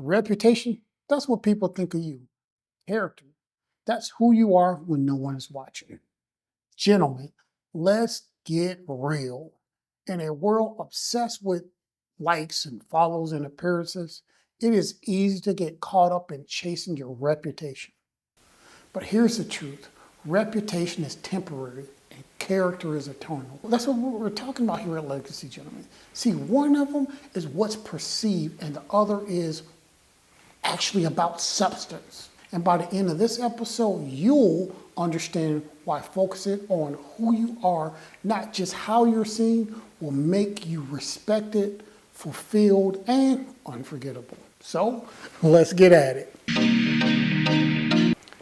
Reputation, that's what people think of you. Character, that's who you are when no one is watching. Gentlemen, let's get real. In a world obsessed with likes and follows and appearances, it is easy to get caught up in chasing your reputation. But here's the truth: reputation is temporary and character is eternal. That's what we're talking about here at Legacy, gentlemen. See, one of them is what's perceived, and the other is actually about substance. And by the end of this episode, you'll understand why focusing on who you are, not just how you're seen, will make you respected, fulfilled, and unforgettable. So let's get at it.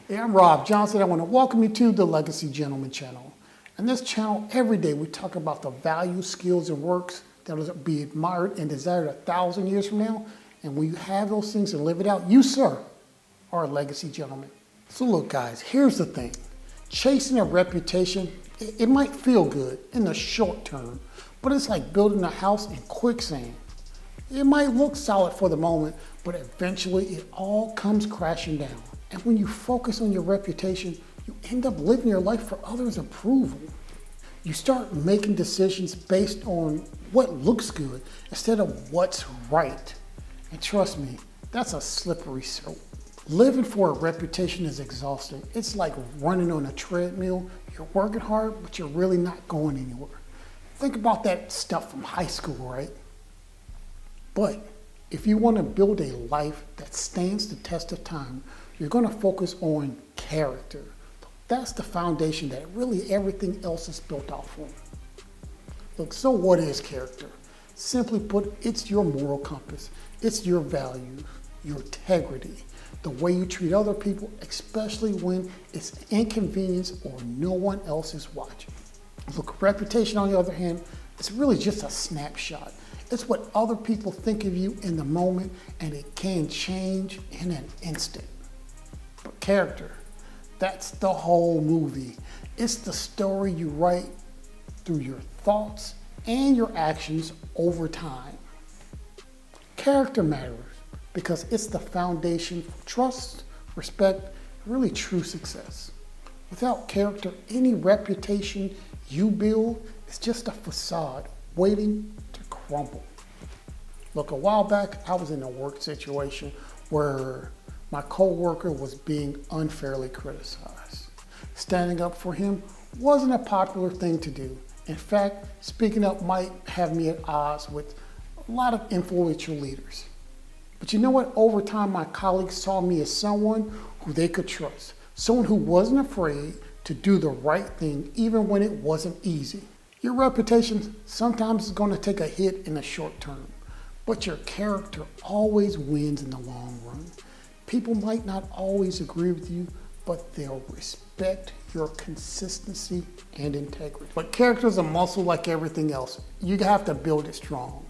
Hey, I'm Rob Johnson. I want to welcome you to the Legacy Gentleman channel. In this channel, every day we talk about the values, skills, and works that will be admired and desired 1,000 years from now. And when you have those things and live it out, you, sir, are a legacy gentleman. So look, guys, here's the thing. Chasing a reputation, it might feel good in the short term, but it's like building a house in quicksand. It might look solid for the moment, but eventually it all comes crashing down. And when you focus on your reputation, you end up living your life for others' approval. You start making decisions based on what looks good instead of what's right. And trust me, that's a slippery slope. Living for a reputation is exhausting. It's like running on a treadmill. You're working hard, but you're really not going anywhere. Think about that stuff from high school, right? But if you want to build a life that stands the test of time, you're going to focus on character. That's the foundation that really everything else is built off of. Look, so what is character? Simply put, it's your moral compass. It's your values, your integrity, the way you treat other people, especially when it's inconvenience or no one else is watching. Look, reputation, on the other hand, it's really just a snapshot. It's what other people think of you in the moment, and it can change in an instant. But character, that's the whole movie. It's the story you write through your thoughts and your actions over time. Character matters because it's the foundation for trust, respect, and really true success. Without character, any reputation you build is just a facade waiting to crumble. Look, a while back, I was in a work situation where my coworker was being unfairly criticized. Standing up for him wasn't a popular thing to do. In fact, speaking up might have me at odds with a lot of influential leaders. But you know what? Over time, my colleagues saw me as someone who they could trust, someone who wasn't afraid to do the right thing even when it wasn't easy. Your reputation sometimes is going to take a hit in the short term, but your character always wins in the long run. People might not always agree with you, but they'll respect your consistency and integrity. But character is a muscle like everything else. You have to build it strong.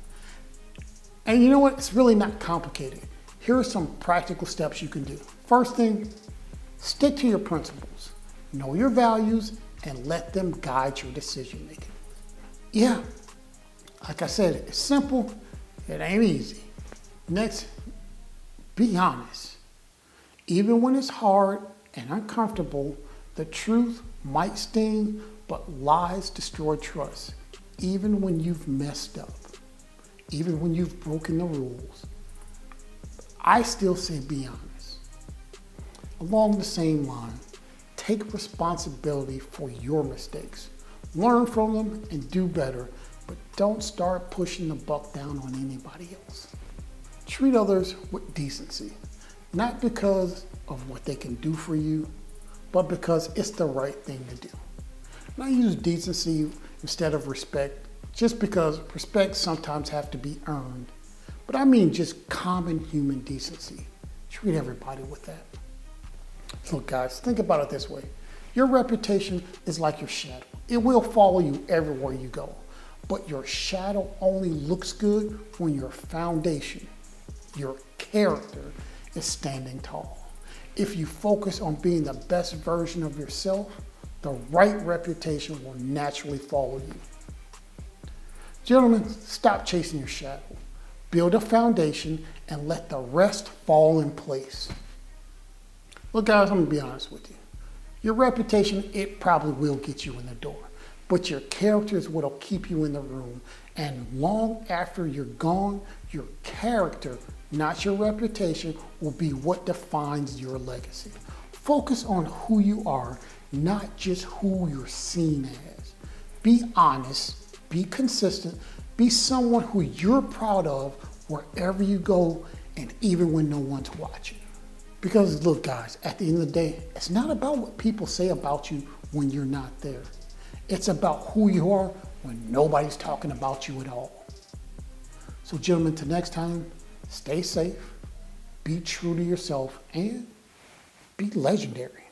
And you know what? It's really not complicated. Here are some practical steps you can do. First thing, stick to your principles. Know your values and let them guide your decision making. Yeah, like I said, it's simple, it ain't easy. Next, be honest. Even when it's hard and uncomfortable, the truth might sting, but lies destroy trust. Even when you've messed up, even when you've broken the rules, I still say be honest. Along the same line, take responsibility for your mistakes. Learn from them and do better, but don't start pushing the buck down on anybody else. Treat others with decency, not because of what they can do for you, but because it's the right thing to do. And I use decency instead of respect, just because respect sometimes have to be earned. But I mean just common human decency. Treat everybody with that. Look, guys, think about it this way. Your reputation is like your shadow. It will follow you everywhere you go. But your shadow only looks good when your foundation, your character, is standing tall. If you focus on being the best version of yourself, the right reputation will naturally follow you. Gentlemen, stop chasing your shadow. build a foundation, and let the rest fall in place. Look, guys, I'm gonna be honest with you. Your reputation, it probably will get you in the door, but your character is what'll keep you in the room. And long after you're gone, your character, not your reputation, will be what defines your legacy. Focus on who you are, not just who you're seen as. Be honest, be consistent, be someone who you're proud of wherever you go and even when no one's watching. Because look, guys, at the end of the day, it's not about what people say about you when you're not there. It's about who you are when nobody's talking about you at all. So gentlemen, till next time, stay safe, be true to yourself, and be legendary.